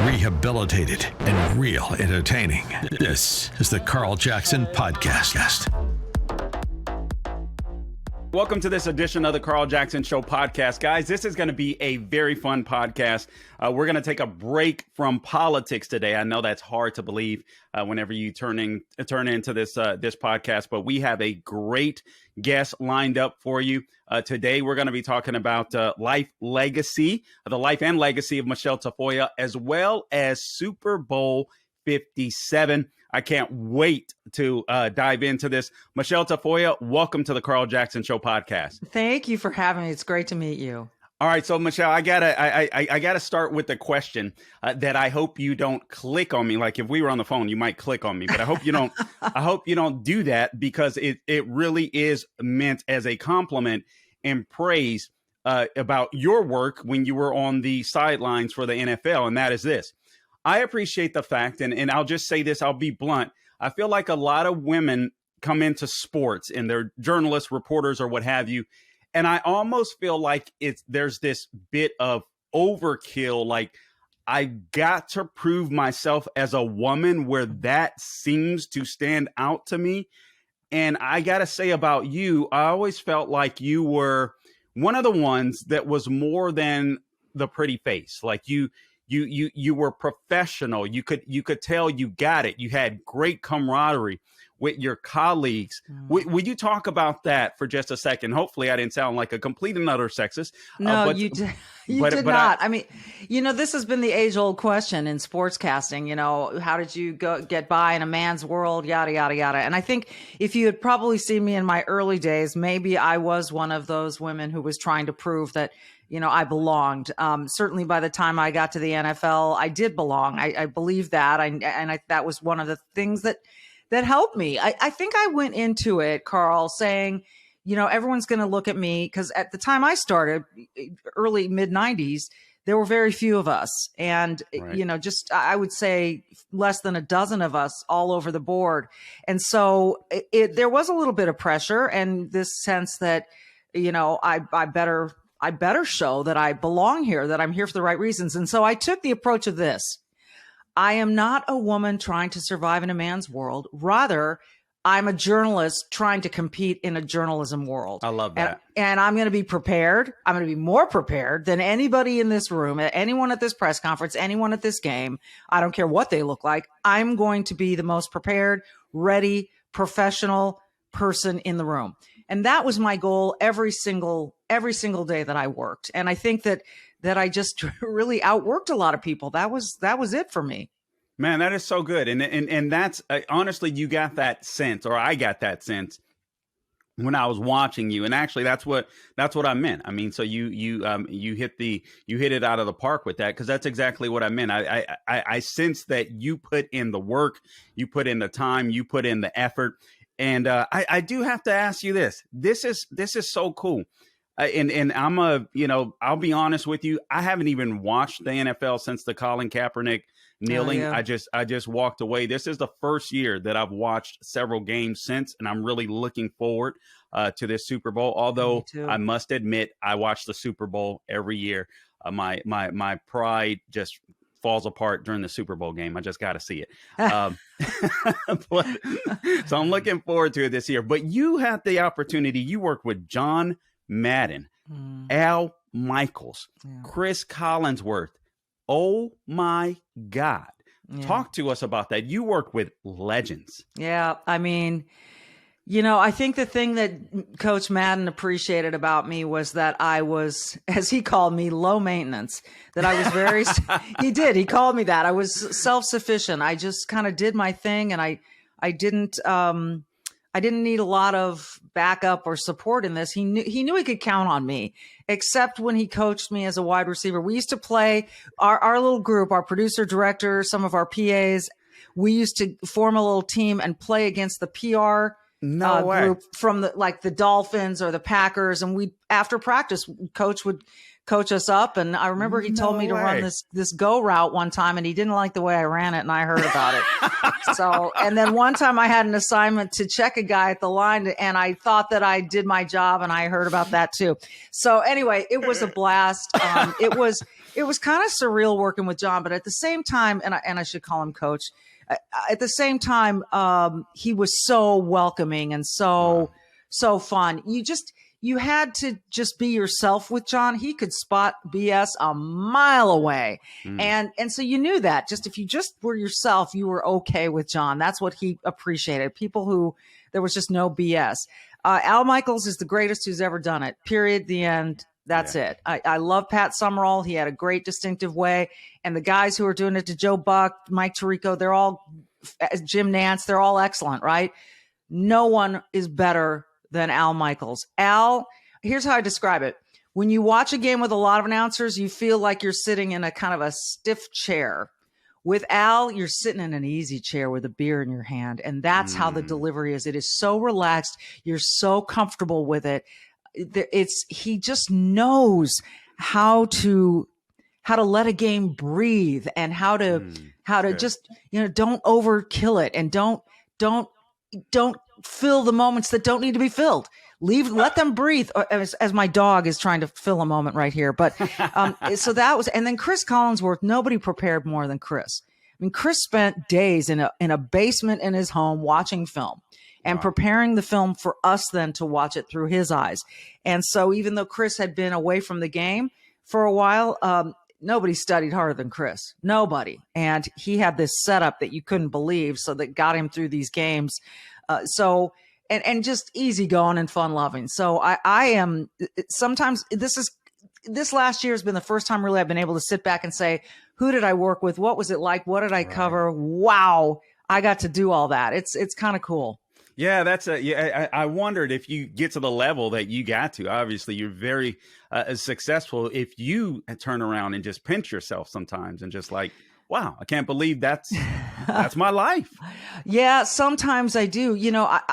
rehabilitated, and real entertaining. This is the Carl Jackson Podcast. Welcome to this edition of the Carl Jackson Show podcast. Guys, this is going to be a very fun podcast. We're going to take a break from politics today. I know that's hard to believe whenever you turn into this podcast, but we have a great guest lined up for you. Today, we're going to be talking about the life and legacy of Michele Tafoya, as well as Super Bowl 57. I can't wait to dive into this. Michele Tafoya, welcome to the Carl Jackson Show podcast. Thank you for having me. It's great to meet you. All right, so Michele, I gotta start with the question that I hope you don't click on me. Like if we were on the phone, you might click on me, but I hope you don't. I hope you don't do that, because it really is meant as a compliment and praise about your work when you were on the sidelines for the NFL, and that is this. I appreciate the fact, and I'll just say this, I'll be blunt. I feel like a lot of women come into sports and they're journalists, reporters, or what have you. And I almost feel like there's this bit of overkill. Like I got to prove myself as a woman, where that seems to stand out to me. And I got to say about you, I always felt like you were one of the ones that was more than the pretty face. Like you were professional. You could tell you got it. You had great camaraderie with your colleagues. Would you talk about that for just a second? Hopefully I didn't sound like a complete and utter sexist. No, you did not. I mean, this has been the age old question in sportscasting, how did you get by in a man's world, yada, yada, yada. And I think if you had probably seen me in my early days, maybe I was one of those women who was trying to prove that I belonged. Certainly by the time I got to the NFL, I did belong. I believe that. That was one of the things that helped me. I think I went into it, Carl, saying, everyone's going to look at me, because at the time I started, early mid-90s, there were very few of us. And, right. I would say less than a dozen of us all over the board. And so there was a little bit of pressure, and this sense that, I better show that I belong here, that I'm here for the right reasons. And so I took the approach of this. I am not a woman trying to survive in a man's world. Rather, I'm a journalist trying to compete in a journalism world. I love that. And I'm going to be prepared. I'm going to be more prepared than anybody in this room, anyone at this press conference, anyone at this game. I don't care what they look like. I'm going to be the most prepared, ready, professional person in the room. And that was my goal every single day that I worked. And I think that I just really outworked a lot of people. That was it for me. Man, that is so good. And that's honestly, you got that sense, or I got that sense when I was watching you. And actually that's what I meant. I mean, so you hit it out of the park with that, because that's exactly what I meant. I sense that you put in the work, you put in the time, you put in the effort. And I do have to ask you this. This is so cool. And I'll be honest with you. I haven't even watched the NFL since the Colin Kaepernick kneeling. Oh, yeah. I just walked away. This is the first year that I've watched several games since, and I'm really looking forward to this Super Bowl. Although I must admit, I watch the Super Bowl every year. My pride just falls apart during the Super Bowl game. I just got to see it. So I'm looking forward to it this year. But you had the opportunity. You worked with John Madden, Al Michaels, Chris Collinsworth. Oh my God. Yeah. Talk to us about that. You work with legends. Yeah. I mean, I think the thing that Coach Madden appreciated about me was that I was, as he called me, low maintenance, that I was very, he called me that. I was self-sufficient. I just kind of did my thing, and I didn't need a lot of backup or support in this. He knew he could count on me, except when he coached me as a wide receiver. We used to play our little group, our producer, director, some of our PAs. We used to form a little team and play against the PR group from the Dolphins or the Packers. And after practice, coach would coach us up. And I remember he told me to run this go route one time, and he didn't like the way I ran it, and I heard about it. And then one time I had an assignment to check a guy at the line, and I thought that I did my job, and I heard about that too. So anyway, it was a blast. it was kind of surreal working with John, but at the same time, and I should call him Coach. At the same time, he was so welcoming and so fun. You had to just be yourself with John. He could spot BS a mile away. And so you knew that just if you just were yourself, you were okay with John. That's what he appreciated. People who there was just no BS. Al Michaels is the greatest who's ever done it. Period. The end. That's it. I love Pat Summerall. He had a great distinctive way. And the guys who are doing it to Joe Buck, Mike Tirico, they're all Jim Nance. They're all excellent, right? No one is better than Al Michaels. Al, here's how I describe it. When you watch a game with a lot of announcers, you feel like you're sitting in a kind of a stiff chair. With Al, you're sitting in an easy chair with a beer in your hand. And that's how the delivery is. It is so relaxed. You're so comfortable with it. He just knows how to let a game breathe and how to just, don't overkill it and don't fill the moments that don't need to be filled. Let them breathe, as my dog is trying to fill a moment right here. But so that was, and then Chris Collinsworth, nobody prepared more than Chris. I mean, Chris spent days in a basement in his home watching film and preparing the film for us then to watch it through his eyes. And so even though Chris had been away from the game for a while, nobody studied harder than Chris. Nobody. And he had this setup that you couldn't believe, so that got him through these games. And just easygoing and fun loving. So I am sometimes this last year has been the first time really I've been able to sit back and say, who did I work with? What was it like? What did I cover? Wow. I got to do all that. It's kind of cool. Yeah, I wondered if you get to the level that you got to. Obviously, you're very successful. If you turn around and just pinch yourself sometimes and just like, wow, I can't believe that's my life. Yeah, sometimes I do.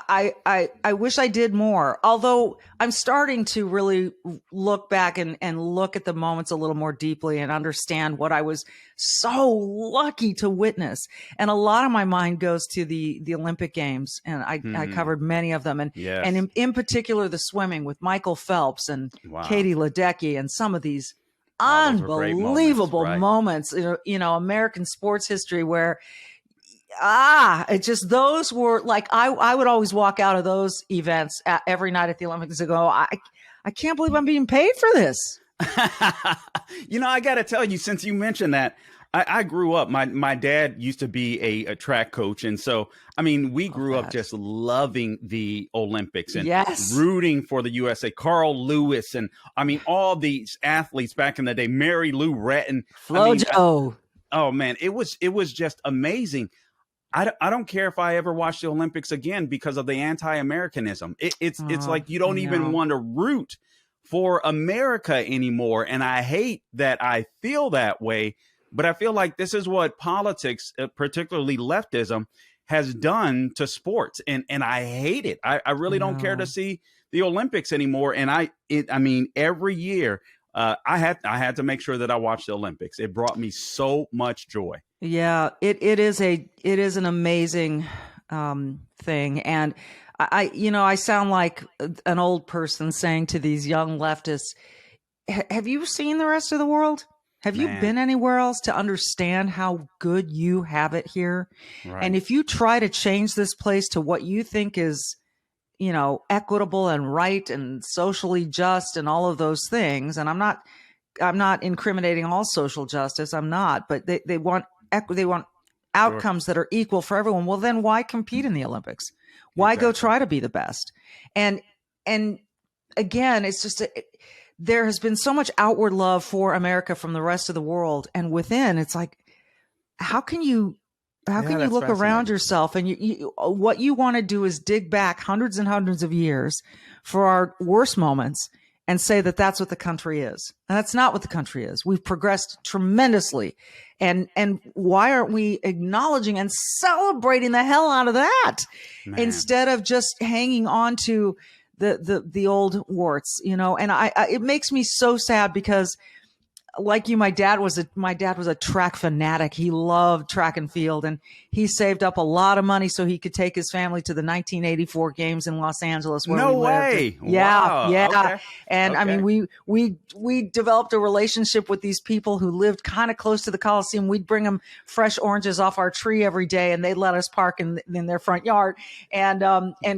I wish I did more. Although I'm starting to really look back and look at the moments a little more deeply and understand what I was so lucky to witness. And a lot of my mind goes to the Olympic Games, and I covered many of them. And and in particular the swimming with Michael Phelps and Katie Ledecky and some of these unbelievable moments, American sports history where it just, those were like, I would always walk out of those events every night at the Olympics and go, I can't believe I'm being paid for this. I got to tell you, since you mentioned that, I grew up, my dad used to be a track coach. And so, I mean, we grew up just loving the Olympics and rooting for the USA, Carl Lewis. And I mean, all these athletes back in the day, Mary Lou Retton. Flojo. Oh man, it was just amazing. I don't care if I ever watch the Olympics again because of the anti-Americanism. It's like you don't even want to root for America anymore. And I hate that I feel that way. But I feel like this is what politics, particularly leftism, has done to sports. And I hate it. I really don't care to see the Olympics anymore. And I mean, every year I had to make sure that I watched the Olympics. It brought me so much joy. Yeah, it is an amazing thing. And I sound like an old person saying to these young leftists, have you seen the rest of the world? Have you been anywhere else to understand how good you have it here? Right. And if you try to change this place to what you think is, equitable and right and socially just and all of those things, and I'm not incriminating all social justice. I'm not, but they want outcomes that are equal for everyone. Well, then why compete in the Olympics? Why go try to be the best? And again, it's just there has been so much outward love for America from the rest of the world. And within, it's like, how can you look around yourself and what you want to do is dig back hundreds and hundreds of years for our worst moments and say that that's what the country is. And that's not what the country is. We've progressed tremendously. And why aren't we acknowledging and celebrating the hell out of that instead of just hanging on to the old warts, and it makes me so sad because like you, my dad was a track fanatic. He loved track and field, and he saved up a lot of money so he could take his family to the 1984 games in Los Angeles where No we lived. way. Yeah, Wow. yeah. Okay. And I Okay. mean, we developed a relationship with these people who lived kind of close to the Coliseum. We'd bring them fresh oranges off our tree every day, and they'd let us park in their front yard, and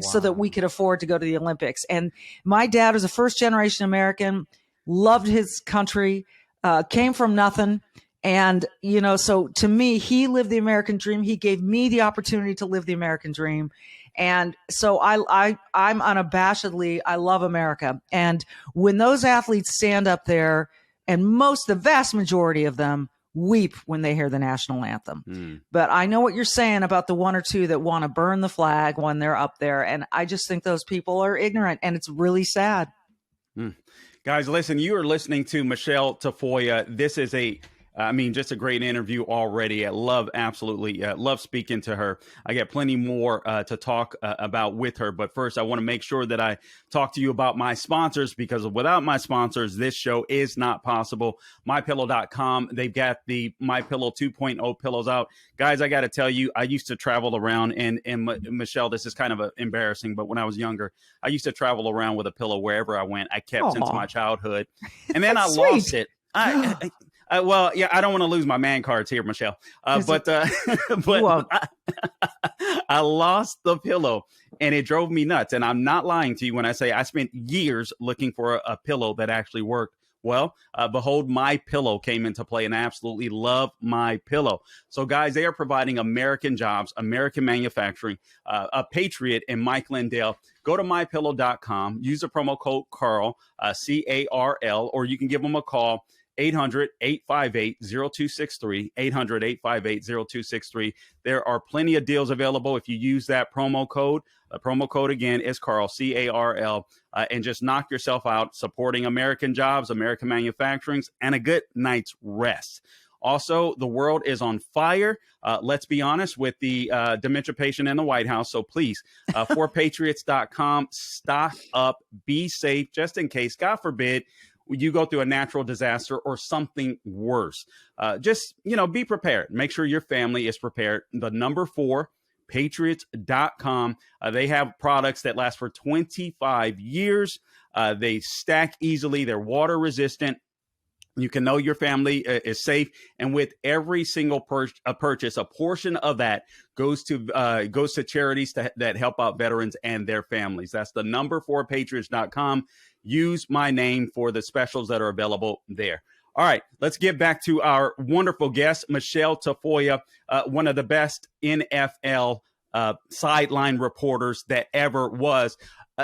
so that we could afford to go to the Olympics. And my dad was a first generation American, loved his country, came from nothing. And, so to me, he lived the American dream. He gave me the opportunity to live the American dream. And so I'm unabashedly, I love America. And when those athletes stand up there, and the vast majority of them weep when they hear the national anthem. But I know what you're saying about the one or two that want to burn the flag when they're up there. And I just think those people are ignorant, and it's really sad. Guys, listen, you are listening to Michele Tafoya. This is just a great interview already. Absolutely love speaking to her. I got plenty more to talk about with her. But first, I want to make sure that I talk to you about my sponsors, because without my sponsors, this show is not possible. MyPillow.com. They've got the MyPillow 2.0 pillows out. Guys, I got to tell you, I used to travel around, and Michele, this is kind of embarrassing, but when I was younger, I used to travel around with a pillow wherever I went. I kept since my childhood. And then I lost it. I don't want to lose my man cards here, Michele. But I lost the pillow, and it drove me nuts. And I'm not lying to you when I say I spent years looking for a pillow that actually worked. Well, behold, My Pillow came into play, and I absolutely love My Pillow. So, guys, they are providing American jobs, American manufacturing, a patriot in Mike Lindell. Go to mypillow.com, use the promo code Carl, CARL, or you can give them a call. 800-858-0263, 800-858-0263. There are plenty of deals available if you use that promo code. The promo code, again, is Carl, CARL, and just knock yourself out supporting American jobs, American manufacturing, and a good night's rest. Also, the world is on fire. Let's be honest, with the dementia patient in the White House. So please, forpatriots.com, stock up, be safe, just in case, God forbid, you go through a natural disaster or something worse. Just be prepared. Make sure your family is prepared. The number 4, patriots.com. They have products that last for 25 years. They stack easily. They're water resistant. You can know your family is safe. And with every single purchase, a portion of that goes to charities that help out veterans and their families. That's the number 4, patriots.com. Use my name for the specials that are available there. All right, let's get back to our wonderful guest, Michele Tafoya, one of the best NFL sideline reporters that ever was.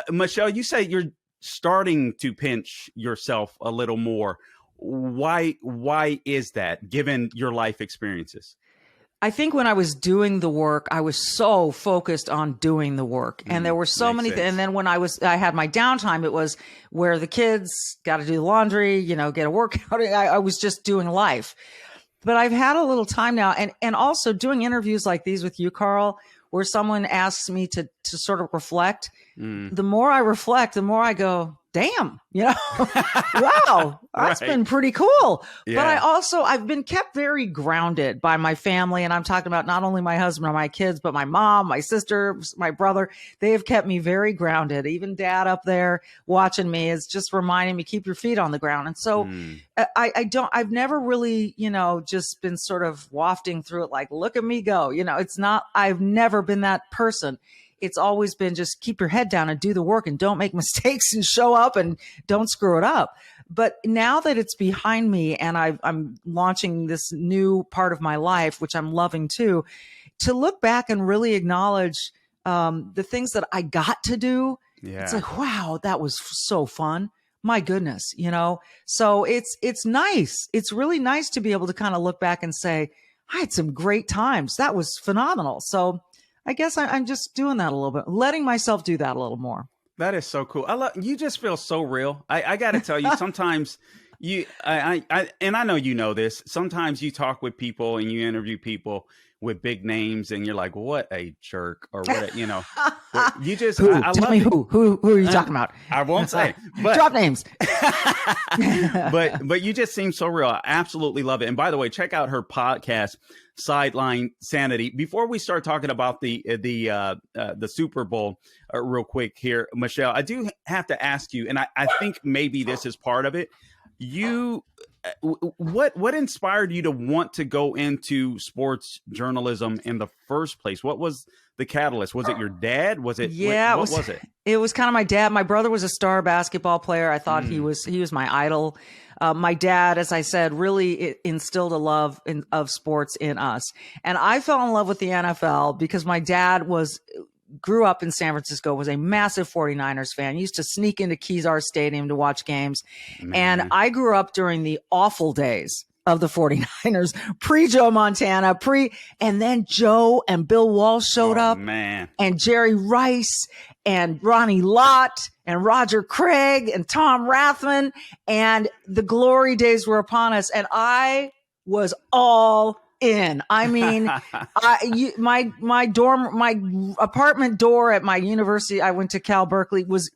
Michele, you say you're starting to pinch yourself a little more. Why is that, given your life experiences? I think when I was doing the work, I was so focused on doing the work, and there were so many things. And then when I had my downtime, it was where the kids got to do the laundry, get a workout. I was just doing life. But I've had a little time now, and also doing interviews like these with you, Carl, where someone asks me to sort of reflect. The more I reflect, the more I go, damn, wow, that's been pretty cool. Yeah. But I've been kept very grounded by my family. And I'm talking about not only my husband or my kids, but my mom, my sister, my brother. They have kept me very grounded. Even Dad up there watching me is just reminding me, keep your feet on the ground. And so I've never really, just been sort of wafting through it like, look at me go. I've never been that person. It's always been just keep your head down and do the work and don't make mistakes and show up and don't screw it up. But now that it's behind me and I'm launching this new part of my life, which I'm loving too, to look back and really acknowledge the things that I got to do. Yeah. It's like, wow, that was so fun. My goodness, so it's nice. It's really nice to be able to kind of look back and say, I had some great times. That was phenomenal. So I guess I'm just doing that a little bit, letting myself do that a little more. That is so cool. You just feel so real. I got to tell you, sometimes, And I know you know this. Sometimes you talk with people and you interview people with big names, and you're like, "What a jerk!" or "What a," You just Who? I Tell love me it. who are you talking about? I won't say. But Drop names. but you just seem so real. I absolutely love it. And by the way, check out her podcast, Sideline Sanity. Before we start talking about the Super Bowl, real quick here, Michele, I do have to ask you, and I think maybe this is part of it. What inspired you to want to go into sports journalism in the first place? What was the catalyst? Was it your dad? Was it? Yeah, what was it? It was kind of my dad. My brother was a star basketball player. I thought he was my idol. My dad, as I said, really instilled a love of sports in us. And I fell in love with the NFL because my dad grew up in San Francisco, was a massive 49ers fan, used to sneak into Kezar Stadium to watch games. Man. And I grew up during the awful days of the 49ers, pre-Joe Montana, and then Joe and Bill Walsh showed up, man. and Jerry Rice and Ronnie Lott and Roger Craig and Tom Rathman, and the glory days were upon us. And I was all in. I mean, my apartment door at my university, I went to Cal Berkeley, was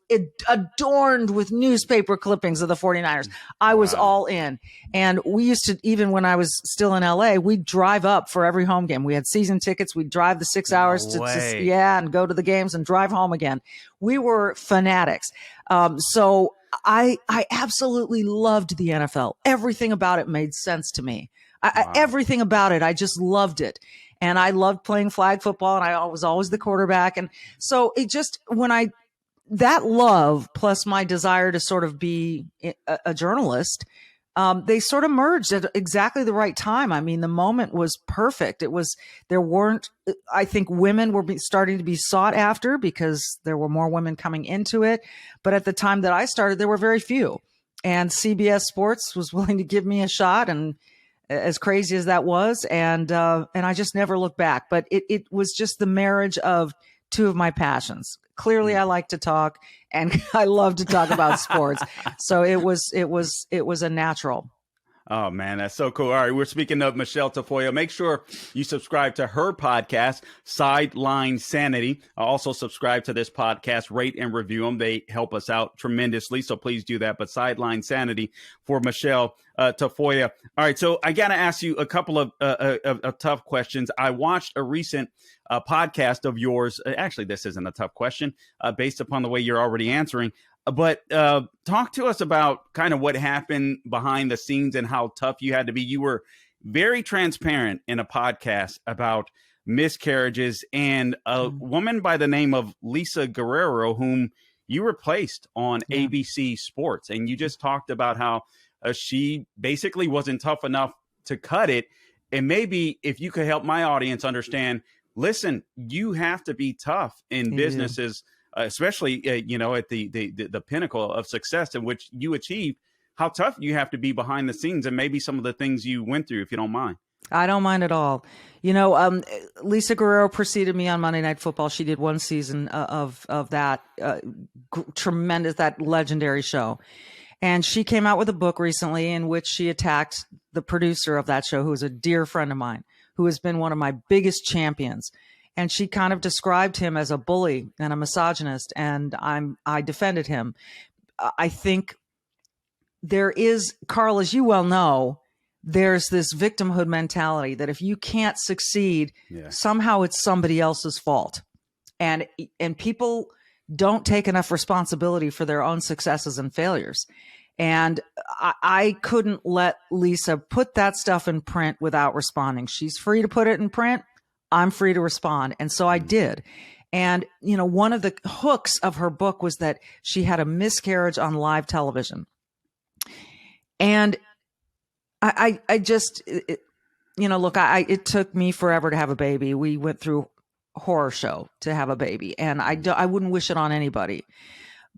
adorned with newspaper clippings of the 49ers. I was all in. And we used to, even when I was still in LA, we'd drive up for every home game. We had season tickets. We'd drive the 6 hours and go to the games and drive home again. We were fanatics. So I absolutely loved the NFL. Everything about it made sense to me. Everything about it. I just loved it. And I loved playing flag football, and I was always the quarterback. And so it just, that love plus my desire to sort of be a journalist, they sort of merged at exactly the right time. I mean, the moment was perfect. I think women were starting to be sought after because there were more women coming into it. But at the time that I started, there were very few. And CBS Sports was willing to give me a shot, and as crazy as that was. And I just never looked back, but it was just the marriage of two of my passions. Clearly I like to talk, and I love to talk about sports. So it was a natural. Oh, man, that's so cool. All right, we're speaking of Michele Tafoya. Make sure you subscribe to her podcast, Sideline Sanity. Also subscribe to this podcast, rate and review them. They help us out tremendously, so please do that. But Sideline Sanity for Michele Tafoya. All right, so I got to ask you a couple of tough questions. I watched a recent podcast of yours. Actually, this isn't a tough question based upon the way you're already answering. But talk to us about kind of what happened behind the scenes and how tough you had to be. You were very transparent in a podcast about miscarriages, and a woman by the name of Lisa Guerrero, whom you replaced on ABC Sports. And you just talked about how she basically wasn't tough enough to cut it. And maybe if you could help my audience understand, listen, you have to be tough in businesses. Especially, at the pinnacle of success in which you achieved, how tough you have to be behind the scenes, and maybe some of the things you went through, if you don't mind. I don't mind at all. Lisa Guerrero preceded me on Monday Night Football. She did one season of that tremendous, that legendary show. And she came out with a book recently in which she attacked the producer of that show, who is a dear friend of mine, who has been one of my biggest champions. And she kind of described him as a bully and a misogynist, and I defended him. I think there is, Carl, as you well know, there's this victimhood mentality that if you can't succeed, somehow it's somebody else's fault. And people don't take enough responsibility for their own successes and failures. And I couldn't let Lisa put that stuff in print without responding. She's free to put it in print. I'm free to respond. And so I did. And, one of the hooks of her book was that she had a miscarriage on live television. And I just, it took me forever to have a baby. We went through a horror show to have a baby, and I wouldn't wish it on anybody.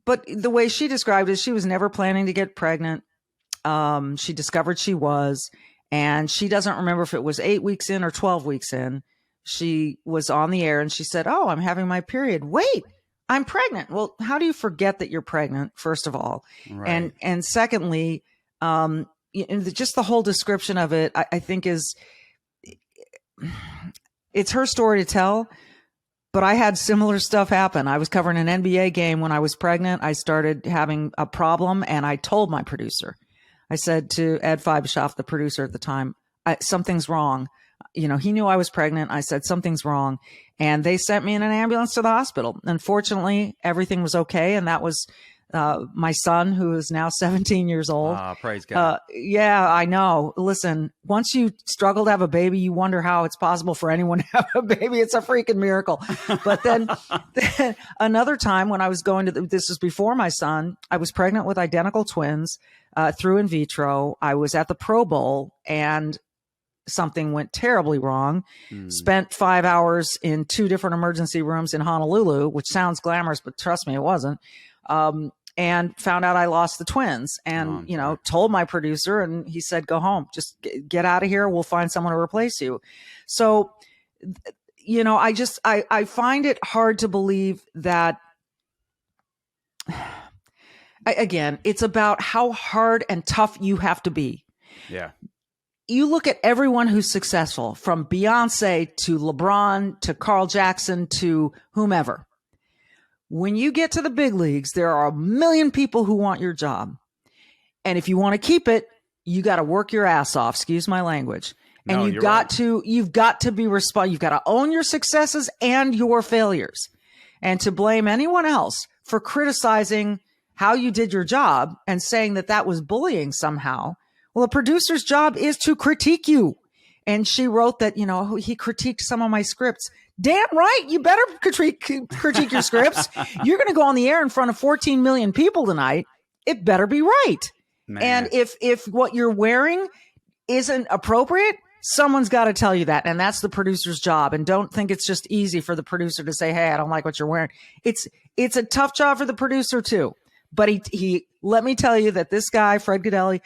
But the way she described it, she was never planning to get pregnant. She discovered she was, and she doesn't remember if it was 8 weeks in or 12 weeks in. She was on the air and she said, "Oh, I'm having my period. Wait, I'm pregnant." Well, how do you forget that you're pregnant, first of all? Right. And secondly, Just the whole description of it, I think it's her story to tell. But I had similar stuff happen. I was covering an NBA game when I was pregnant. I started having a problem, and I told my producer. I said to Ed Fibeshoff, the producer at the time, something's wrong. He knew I was pregnant. I said, something's wrong. And they sent me in an ambulance to the hospital. Unfortunately, everything was okay. And that was my son, who is now 17 years old. Praise God. Yeah, I know. Listen, once you struggle to have a baby, you wonder how it's possible for anyone to have a baby. It's a freaking miracle. But then another time when I was going to, this was before my son, I was pregnant with identical twins through in vitro. I was at the Pro Bowl and something went terribly wrong. Spent 5 hours in 2 different emergency rooms in Honolulu, which sounds glamorous, but trust me, it wasn't. And found out I lost the twins and, told my producer, and he said, go home, just get out of here. We'll find someone to replace you. So, I find it hard to believe that, again, it's about how hard and tough you have to be. Yeah. You look at everyone who's successful, from Beyonce to LeBron to Carl Jackson to whomever. When you get to the big leagues, there are a million people who want your job. And if you want to keep it, you got to work your ass off. Excuse my language. And you've got to be responsible. You've got to own your successes and your failures. And to blame anyone else for criticizing how you did your job and saying that was bullying somehow. Well, a producer's job is to critique you. And she wrote that, he critiqued some of my scripts. Damn right. You better critique your scripts. You're going to go on the air in front of 14 million people tonight. It better be right. Man. And if what you're wearing isn't appropriate, someone's got to tell you that. And that's the producer's job. And don't think it's just easy for the producer to say, hey, I don't like what you're wearing. It's a tough job for the producer too. But he let me tell you that this guy, Fred Godelli,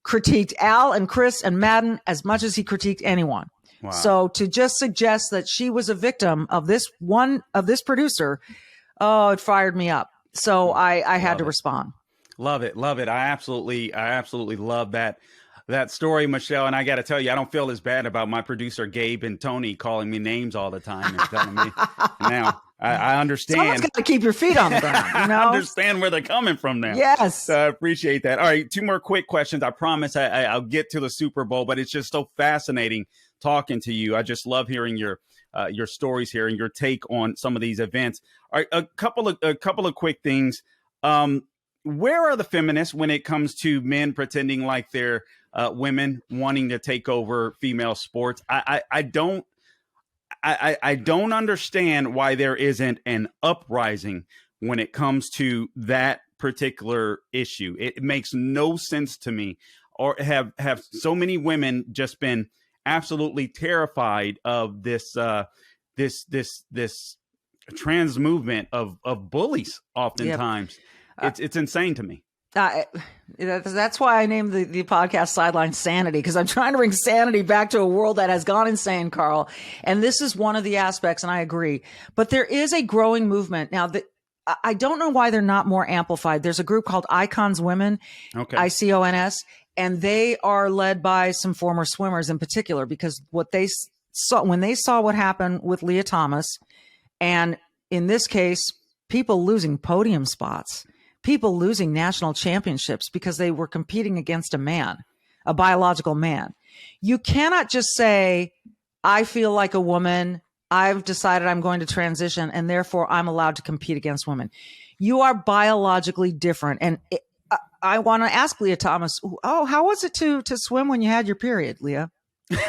critiqued Al and Chris and Madden as much as he critiqued anyone. Wow. So to just suggest that she was a victim of this producer, it fired me up. So I had to respond. Love it. I absolutely love that story, Michele. And I got to tell you, I don't feel as bad about my producer, Gabe and Tony, calling me names all the time and telling me now. I understand. Someone's got to keep your feet on the ground. I understand where they're coming from now. Yes. So I appreciate that. All right. 2 more quick questions. I promise I'll get to the Super Bowl, but it's just so fascinating talking to you. I just love hearing your stories here and your take on some of these events. All right. A couple of quick things. Where are the feminists when it comes to men pretending like they're women wanting to take over female sports? I don't understand why there isn't an uprising when it comes to that particular issue. It makes no sense to me. Or have so many women just been absolutely terrified of this trans movement of bullies oftentimes. Yep. It's insane to me. That's why I named the podcast Sideline Sanity, because I'm trying to bring sanity back to a world that has gone insane, Carl. And this is one of the aspects, and I agree. But there is a growing movement. Now, I don't know why they're not more amplified. There's a group called Icons Women, okay. ICONS, and they are led by some former swimmers in particular, because what they saw when they saw what happened with Leah Thomas, and in this case, people losing podium spots, people losing national championships because they were competing against a man, a biological man. You cannot just say, I feel like a woman, I've decided I'm going to transition, and therefore I'm allowed to compete against women. You are biologically different. And I want to ask Leah Thomas, how was it to swim when you had your period, Leah?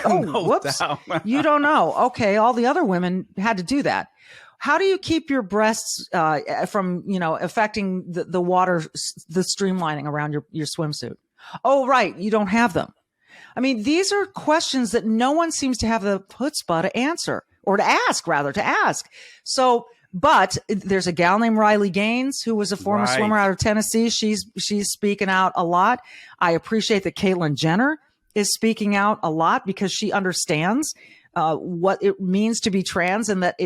Whoops. You don't know. Okay. All the other women had to do that. How do you keep your breasts from, affecting the water, the streamlining around your swimsuit? Oh, right. You don't have them. I mean, these are questions that no one seems to have the chutzpah to answer, or to ask. So, but there's a gal named Riley Gaines, who was a former swimmer out of Tennessee. She's speaking out a lot. I appreciate that Caitlyn Jenner is speaking out a lot, because she understands what it means to be trans, and that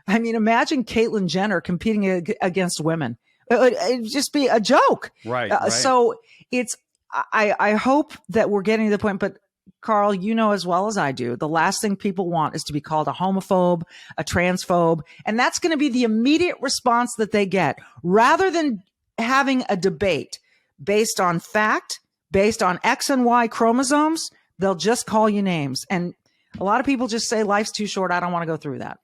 I mean, imagine Caitlyn Jenner competing against women. It'd just be a joke. Right. So I hope that we're getting to the point, but Carl, you know as well as I do, the last thing people want is to be called a homophobe, a transphobe, and that's going to be the immediate response that they get rather than having a debate based on fact, based on X and Y chromosomes. They'll just call you names. And a lot of people just say life's too short. I don't want to go through that.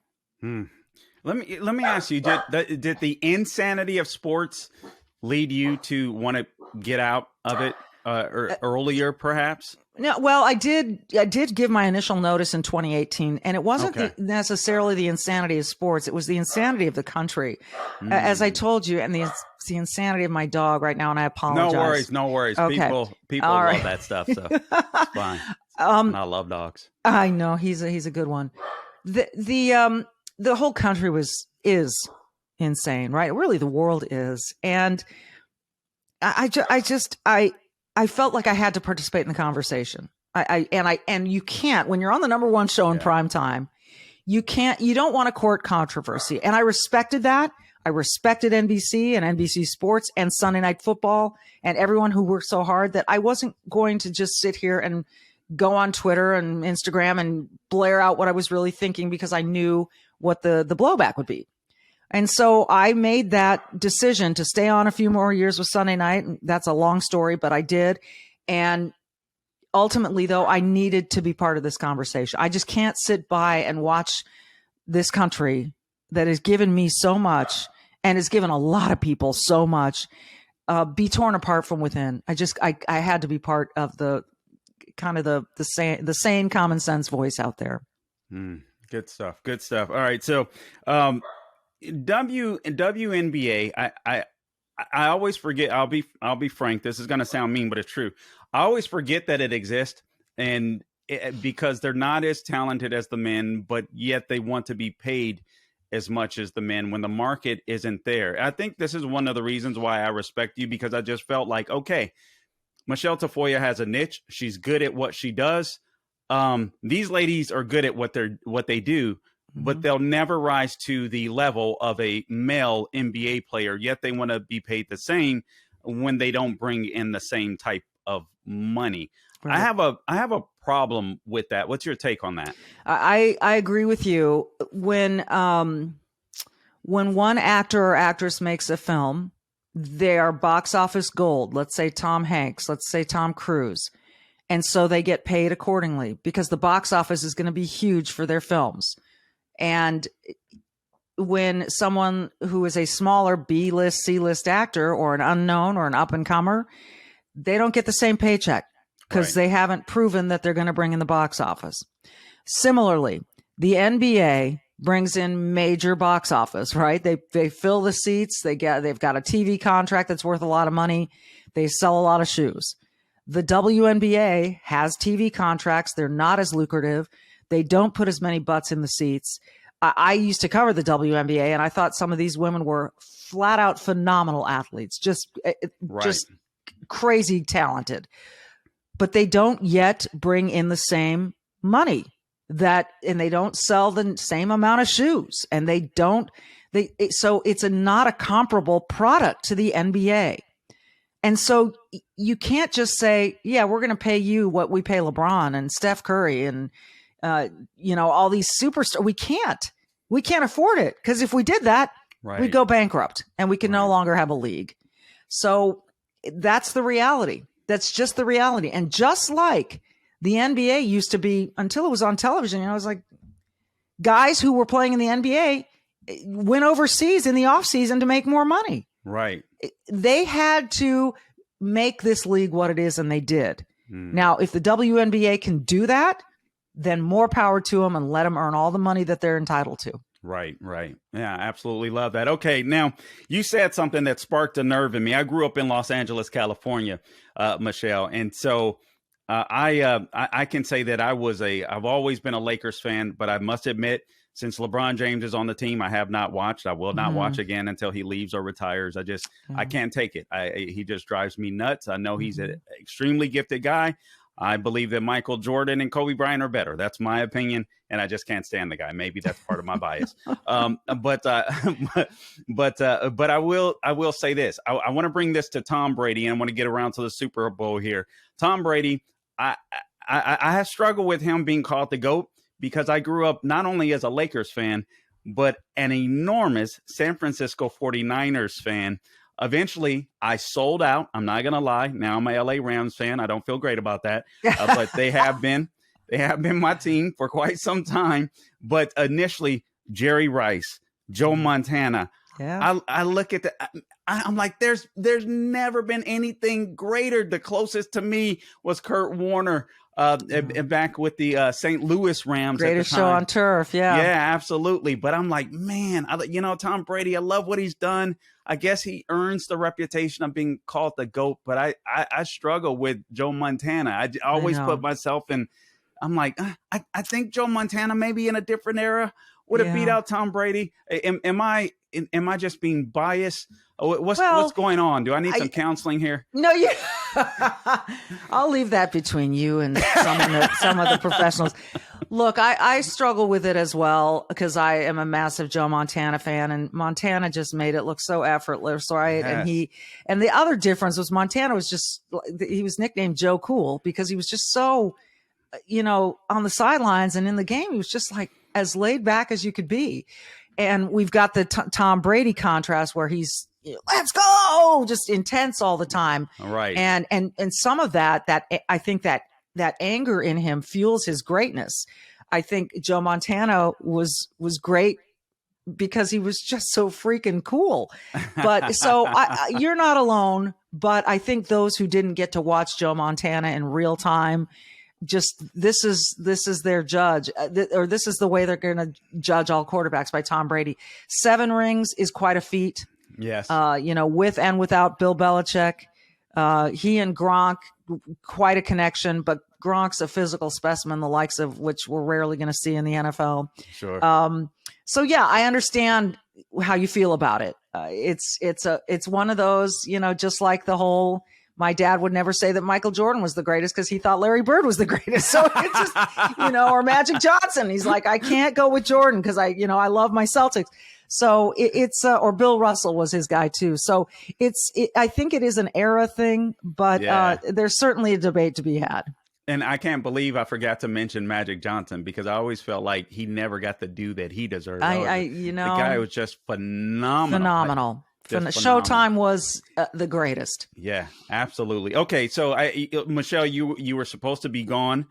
Let me ask you, did the insanity of sports lead you to want to get out of it earlier, perhaps? No, well, I did give my initial notice in 2018, and it wasn't necessarily the insanity of sports. It was the insanity of the country, as I told you, and the insanity of my dog right now. And I apologize. No worries. Okay. People All love right. that stuff, so it's fine. I love dogs. I know he's a good one. The whole country is insane, right? Really, the world is, and I felt like I had to participate in the conversation. And you can't, when you're on the number one show in prime time, you don't want to court controversy. And I respected that. I respected NBC and NBC Sports and Sunday Night Football and everyone who worked so hard that I wasn't going to just sit here and go on Twitter and Instagram and blare out what I was really thinking, because I knew what the blowback would be. And so I made that decision to stay on a few more years with Sunday Night. That's a long story, but I did. And ultimately, though, I needed to be part of this conversation. I just can't sit by and watch this country that has given me so much and has given a lot of people so much be torn apart from within. I had to be part of the kind of the sane common sense voice out there. Good stuff. All right. So, WNBA, I always forget. I'll be frank. This is going to sound mean, but it's true. I always forget that it exists, and because they're not as talented as the men, but yet they want to be paid as much as the men when the market isn't there. I think this is one of the reasons why I respect you, because I just felt like, okay, Michele Tafoya has a niche. She's good at what she does. These ladies are good at what they do. But they'll never rise to the level of a male NBA player, yet they want to be paid the same when they don't bring in the same type of money. Right. I have a problem with that. What's your take on that? I agree with you. When one actor or actress makes a film, they are box office gold. Let's say Tom Hanks, let's say Tom Cruise. And so they get paid accordingly because the box office is going to be huge for their films. And when someone who is a smaller B-list, C-list actor or an unknown or an up-and-comer, they don't get the same paycheck because they haven't proven that they're going to bring in the box office. Similarly, the NBA brings in major box office, right? They fill the seats. They've got a TV contract that's worth a lot of money. They sell a lot of shoes. The WNBA has TV contracts. They're not as lucrative. They don't put as many butts in the seats. I used to cover the WNBA, and I thought some of these women were flat out phenomenal athletes, just crazy talented. But they don't yet bring in the same money and they don't sell the same amount of shoes, and so it's not a comparable product to the NBA. And so you can't just say, yeah, we're going to pay you what we pay LeBron and Steph Curry and all these superstars. We can't afford it, because if we did that, we'd go bankrupt and we can no longer have a league. So that's the reality. That's just the reality. And just like the NBA used to be until it was on television, it was like guys who were playing in the NBA went overseas in the off season to make more money. Right. They had to make this league what it is, and they did. Now, if the WNBA can do that, then more power to them, and let them earn all the money that they're entitled to. Right. Yeah, absolutely love that. Okay, now you said something that sparked a nerve in me. I grew up in Los Angeles, California, Michele, and so I can say that I've always been a Lakers fan, but I must admit, since LeBron James is on the team, I have not watched. I will not watch again until he leaves or retires. I can't take it. He just drives me nuts. I know he's an extremely gifted guy. I believe that Michael Jordan and Kobe Bryant are better. That's my opinion, and I just can't stand the guy. Maybe that's part of my bias. But I will say this. I want to bring this to Tom Brady, and I want to get around to the Super Bowl here. Tom Brady, I have struggled with him being called the GOAT because I grew up not only as a Lakers fan, but an enormous San Francisco 49ers fan. Eventually, I sold out. I'm not going to lie. Now I'm a LA Rams fan. I don't feel great about that, but they have been my team for quite some time. But initially, Jerry Rice, Joe Montana. Yeah. I look at I'm like, there's never been anything greater. The closest to me was Kurt Warner back with the St. Louis Rams. Greatest show on turf. Yeah. Yeah, absolutely. But I'm like, man, Tom Brady, I love what he's done. I guess he earns the reputation of being called the GOAT, but I struggle with Joe Montana. I always put myself in. I'm like, I think Joe Montana maybe in a different era would have beat out Tom Brady. Am I just being biased? What's going on? Do I need some counseling here? No, I'll leave that between you and some of the professionals. Look, I struggle with it as well because I am a massive Joe Montana fan, and Montana just made it look so effortless, right? Yes. And the other difference was Montana was he was nicknamed Joe Cool because he was just so, on the sidelines and in the game, he was just like as laid back as you could be. And we've got the Tom Brady contrast where he's let's go, just intense all the time. All right. And some of that I think that anger in him fuels his greatness. I think Joe Montana was great because he was just so freaking cool. But so you're not alone, but I think those who didn't get to watch Joe Montana in real time, just this is their judge, or this is the way they're going to judge all quarterbacks by Tom Brady. 7 rings is quite a feat. Yes. With and without Bill Belichick. He and Gronk, quite a connection, but Gronk's a physical specimen, the likes of which we're rarely going to see in the NFL. Sure. So yeah, I understand how you feel about it. It's one of those, just like the whole, my dad would never say that Michael Jordan was the greatest because he thought Larry Bird was the greatest. So it's just, or Magic Johnson. He's like, I can't go with Jordan because I love my Celtics. So it's or Bill Russell was his guy too. So I think it is an era thing, but there's certainly a debate to be had. And I can't believe I forgot to mention Magic Johnson because I always felt like he never got the due that he deserved. The guy was just phenomenal. Showtime was the greatest. Yeah, absolutely. Okay, so Michelle, you were supposed to be gone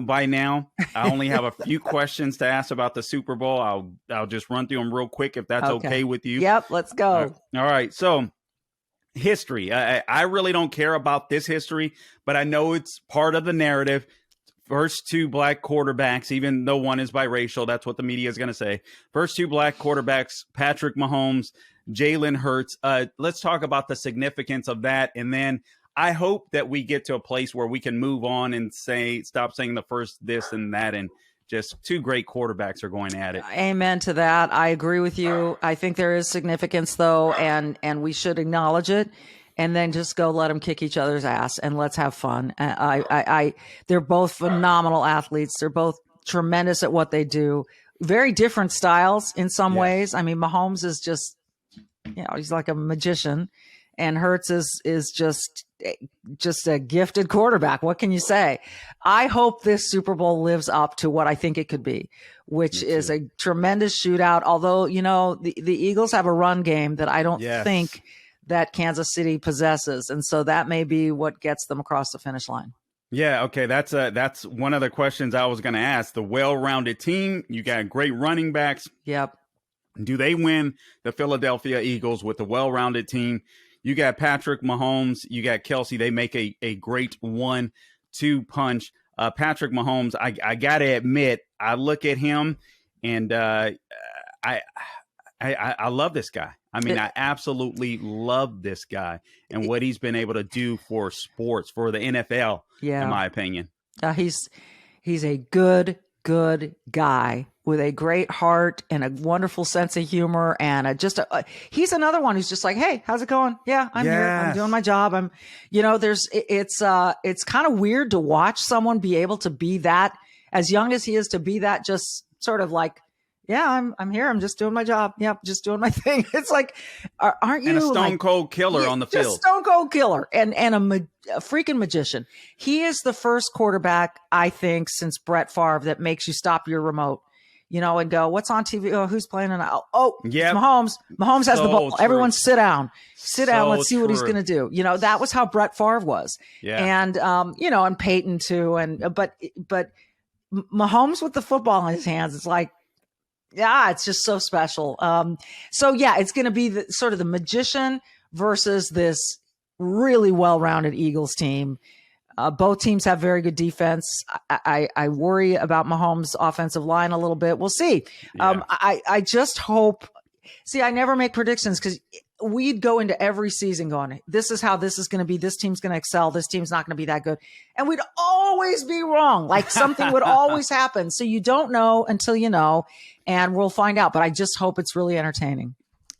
by now. I only have a few questions to ask about the Super Bowl. I'll just run through them real quick if that's okay with you. Yep, let's go. All right. So history. I really don't care about this history, but I know it's part of the narrative. First 2 black quarterbacks, even though one is biracial, that's what the media is going to say. First 2 black quarterbacks, Patrick Mahomes, Jalen Hurts. Let's talk about the significance of that. And then I hope that we get to a place where we can move on and stop saying the first this and that, and just 2 great quarterbacks are going at it. Amen to that. I agree with you. I think there is significance though, and we should acknowledge it and then just go let them kick each other's ass and let's have fun. They're both phenomenal athletes. They're both tremendous at what they do. Very different styles in some ways. I mean, Mahomes is just, he's like a magician, and Hurts is just a gifted quarterback. What can you say? I hope this Super Bowl lives up to what I think it could be, which is a tremendous shootout. Although, the Eagles have a run game that I don't think that Kansas City possesses. And so that may be what gets them across the finish line. Yeah, okay, that's one of the questions I was going to ask. The well-rounded team, you got great running backs. Yep. Do they win the Philadelphia Eagles with a well-rounded team? You got Patrick Mahomes, you got Kelsey. They make a great 1-2 punch. Patrick Mahomes, I got to admit, I look at him and I love this guy. I mean, I absolutely love this guy and what he's been able to do for sports, for the NFL, in my opinion. He's a good guy with a great heart and a wonderful sense of humor. And he's another one who's just like, hey, how's it going? Yeah, I'm here. I'm doing my job. It's kind of weird to watch someone be able to be that, as young as he is, to be that, just sort of like, yeah, I'm here. I'm just doing my job. Yep, just doing my thing. It's like, aren't you? And a stone cold killer on the field. Just stone cold killer and a freaking magician. He is the first quarterback, I think, since Brett Favre that makes you stop your remote, and go, what's on TV? Oh, who's playing tonight? Oh, yeah, Mahomes. Mahomes has the ball. True. Everyone sit down. Let's see what he's going to do. That was how Brett Favre was. Yeah. And, and Peyton too. But Mahomes with the ball in his hands, it's like, yeah, it's just so special. It's going to be sort of the magician versus this really well-rounded Eagles team. Both teams have very good defense. I worry about Mahomes' offensive line a little bit. We'll see. Yeah. I just hope. See, I never make predictions because we'd go into every season going, this is how this is going to be. This team's going to excel. This team's not going to be that good. And we'd always be wrong. Like something would always happen. So you don't know until you know, and we'll find out. But I just hope it's really entertaining.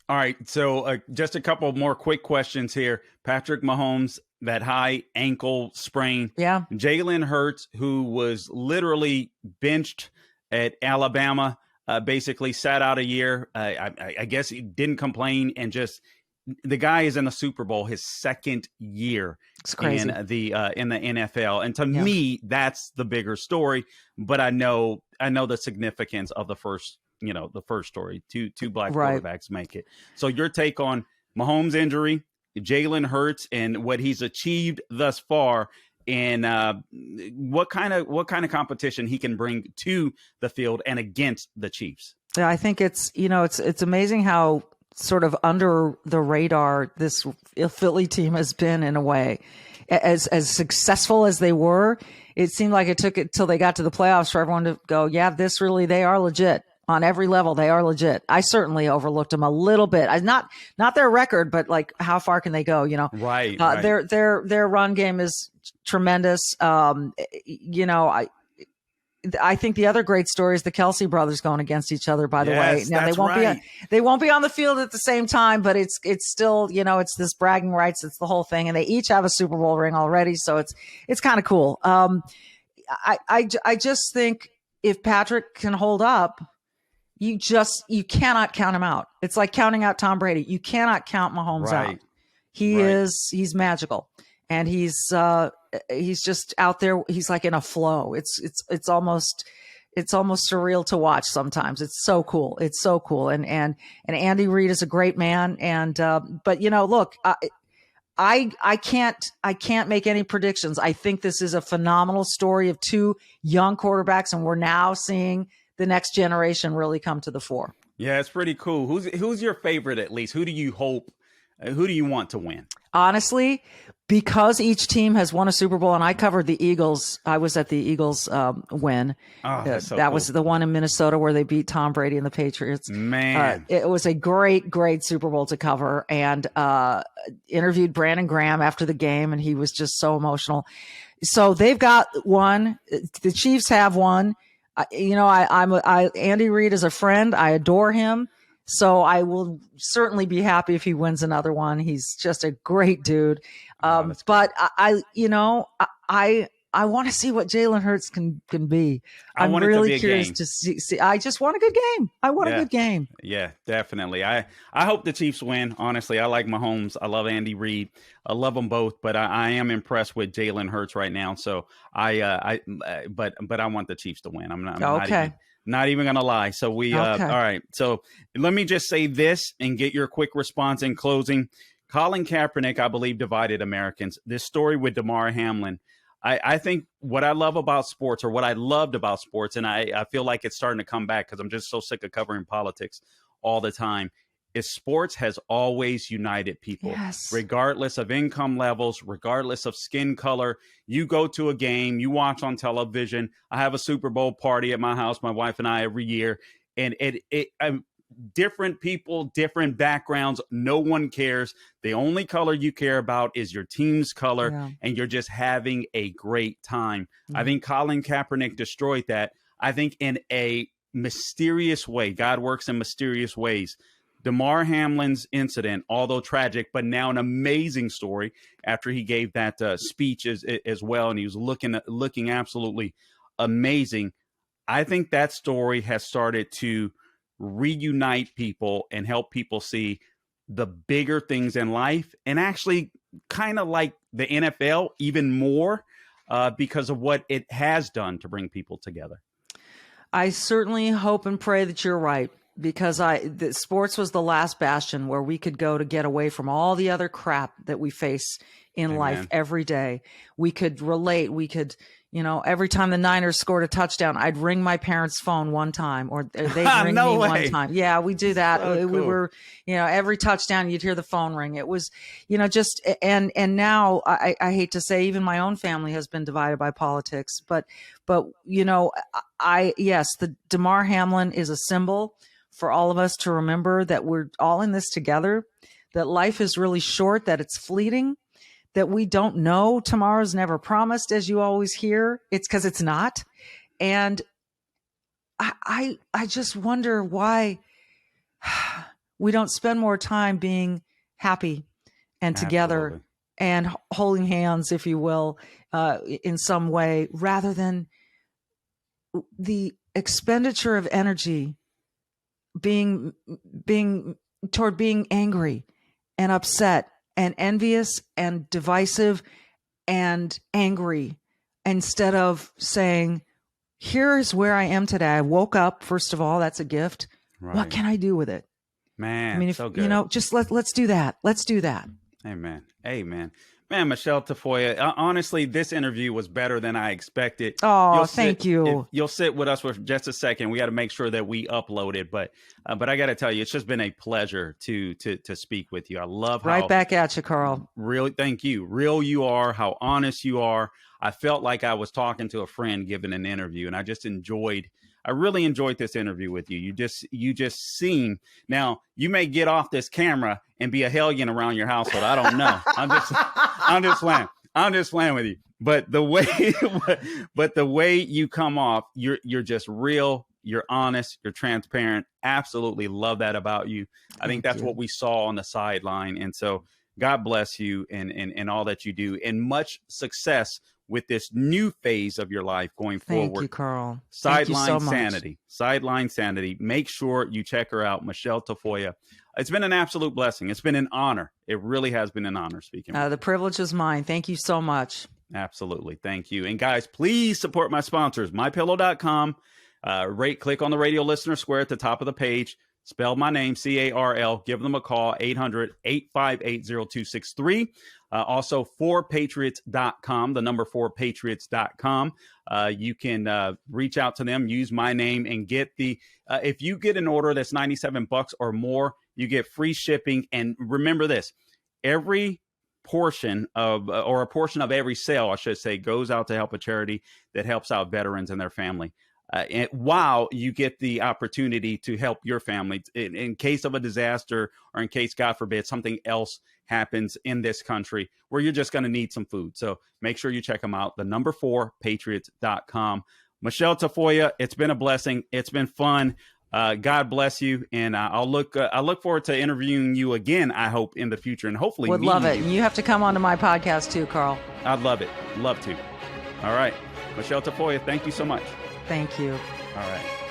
All right. So just a couple more quick questions here. Patrick Mahomes, that high ankle sprain. Yeah. Jalen Hurts, who was literally benched at Alabama, basically sat out a year. I guess he didn't complain, and just the guy is in the Super Bowl his second year in the NFL. And to me, that's the bigger story. But I know the significance of the first story. Two black quarterbacks make it. So your take on Mahomes' injury, Jalen Hurts, and what he's achieved thus far, and what kind of competition he can bring to the field and against the Chiefs. Yeah, I think it's amazing how sort of under the radar this Philly team has been in a way. As successful as they were, it seemed like it took it till they got to the playoffs for everyone to go, yeah, they are legit. On every level, they are legit. I certainly overlooked them a little bit. Not their record, but like how far can they go? Right. Their run game is tremendous. I think the other great story is the Kelsey brothers going against each other. By the way, now they won't be on the field at the same time, but it's still it's this bragging rights. It's the whole thing, and they each have a Super Bowl ring already, so it's kind of cool. I just think if Patrick can hold up. You cannot count him out. It's like counting out Tom Brady. You cannot count Mahomes out. He's magical, and he's just out there. He's like in a flow. It's almost surreal to watch sometimes. It's so cool. It's so cool. And Andy Reid is a great man. And but look, I can't make any predictions. I think this is a phenomenal story of two young quarterbacks, and we're now seeing the next generation really come to the fore. Yeah, it's pretty cool. Who's your favorite, at least? Who do you want to win? Honestly, because each team has won a Super Bowl, and I covered the Eagles. I was at the Eagles win. Oh, that's so that cool. was the one in Minnesota where they beat Tom Brady and the Patriots. Man, it was a great, great Super Bowl to cover, and interviewed Brandon Graham after the game, and he was just so emotional. So they've got one. The Chiefs have one. Andy Reid is a friend. I adore him. So I will certainly be happy if he wins another one. He's just a great dude. But I want to see what Jalen Hurts can be. I'm really curious to see. I just want a good game. I want a good game. Yeah, definitely. I hope the Chiefs win. Honestly, I like Mahomes. I love Andy Reid. I love them both, but I am impressed with Jalen Hurts right now. So but I want the Chiefs to win. I'm not even gonna lie. So all right. So let me just say this and get your quick response in closing. Colin Kaepernick, I believe, divided Americans. This story with Damar Hamlin. I think what I love about sports, or what I loved about sports, and I feel like it's starting to come back because I'm just so sick of covering politics all the time, is sports has always united people, regardless of income levels, regardless of skin color. You go to a game, you watch on television. I have a Super Bowl party at my house, my wife and I, every year. And different people, different backgrounds. No one cares. The only color you care about is your team's color, and you're just having a great time. I think Colin Kaepernick destroyed that. I think in a mysterious way. God works in mysterious ways. Damar Hamlin's incident, although tragic, but now an amazing story after he gave that speech as well, and he was looking absolutely amazing. I think that story has started to reunite people and help people see the bigger things in life, and actually kind of like the NFL even more because of what it has done to bring people together. I certainly hope and pray that you're right, because the sports was the last bastion where we could go to get away from all the other crap that we face in life every day. We could relate. We could, every time the Niners scored a touchdown, I'd ring my parents' phone one time, or they'd ring me one time. Yeah, we do that. So we were, every touchdown you'd hear the phone ring. It was, just, and now I hate to say, even my own family has been divided by politics, but yes, the Damar Hamlin is a symbol for all of us to remember that we're all in this together, that life is really short, that it's fleeting, that we don't know. Tomorrow's never promised, as you always hear. It's because it's not. And I just wonder why we don't spend more time being happy and together and holding hands, if you will, in some way, rather than the expenditure of energy being angry and upset and envious and divisive and angry, instead of saying, here's where I am today. I woke up. First of all, that's a gift. Right. What can I do with it? Man, I mean, so good. Just let's do that. Let's do that. Amen. Amen. Man, Michele Tafoya, honestly, this interview was better than I expected. Oh, thank you. You'll sit with us for just a second. We got to make sure that we upload it. But I got to tell you, it's just been a pleasure to speak with you. I love how... Right back at you, Carl. Really, thank you. Real you are, how honest you are. I felt like I was talking to a friend giving an interview, and I really enjoyed this interview with you. You just seem, now you may get off this camera and be a hellion around your household. I don't know. I'm just playing with you. But the way you come off, you're just real. You're honest. You're transparent. Absolutely love that about you. I think that's what we saw on the sideline. And so God bless you and all that you do, and much success with this new phase of your life going forward. Thank you, Carl. Sideline Sanity. Sideline Sanity. Make sure you check her out, Michele Tafoya. It's been an absolute blessing. It's been an honor. It really has been an honor speaking with you. The privilege is mine. Thank you so much. Absolutely. Thank you. And guys, please support my sponsors, mypillow.com. Click on the radio listener square at the top of the page. Spell my name, Carl. Give them a call, 800-858-0263. Also, 4patriots.com, the number 4patriots.com. You can reach out to them, use my name, and get if you get an order that's $97 or more, you get free shipping. And remember this, every portion of, or a portion of every sale, I should say, goes out to help a charity that helps out veterans and their family. And while you get the opportunity to help your family in case of a disaster, or in case, God forbid, something else happens in this country where you're just going to need some food. So make sure you check them out. The number 4patriots.com. Michele Tafoya, it's been a blessing. It's been fun. God bless you. And I look forward to interviewing you again, I hope, in the future, and hopefully would love it. And you have to come onto my podcast too, Carl. I'd love it. Love to. All right. Michele Tafoya, thank you so much. Thank you. All right.